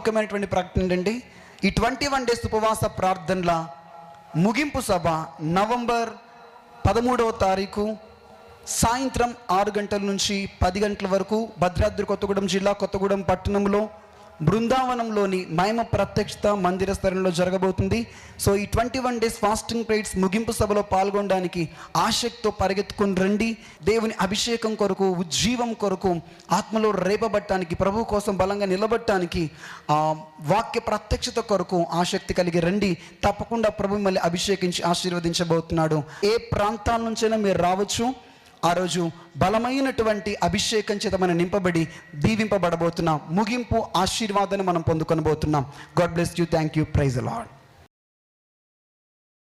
ప్రాముఖ్యమైనటువంటి ప్రకటన ఏంటంటే ఈ 21 డేస్ ఉపవాస ప్రార్థనల ముగింపు సభ నవంబర్ 13వ తారీఖు సాయంత్రం 6 గంటల నుంచి 10 గంటల వరకు భద్రాద్రి కొత్తగూడెం జిల్లా కొత్తగూడెం పట్టణంలో బృందావనంలోని మహిమ ప్రత్యక్షత మందిర స్థలంలో జరగబోతుంది. సో ఈ 21 డేస్ ఫాస్టింగ్ ప్రేయర్స్ ముగింపు సభలో పాల్గొనడానికి ఆసక్తితో పరిగెత్తుకుని రండి. దేవుని అభిషేకం కొరకు, ఉజ్జీవం కొరకు, ఆత్మలో రేపబట్టడానికి, ప్రభు కోసం బలంగా నిలబడటానికి, వాక్య ప్రత్యక్షత కొరకు ఆసక్తి కలిగి రండి. తప్పకుండా ప్రభు మళ్ళీ అభిషేకించి ఆశీర్వదించబోతున్నాడు. ఏ ప్రాంతాల నుంచైనా మీరు రావచ్చు. ఆ రోజు బలమైనటువంటి అభిషేకం చేత మనం నింపబడి దీవింపబడబోతున్నాం. ముగింపు ఆశీర్వాదాన్ని మనం పొందుకొనబోతున్నాం. God bless you. Thank you. Praise the lord.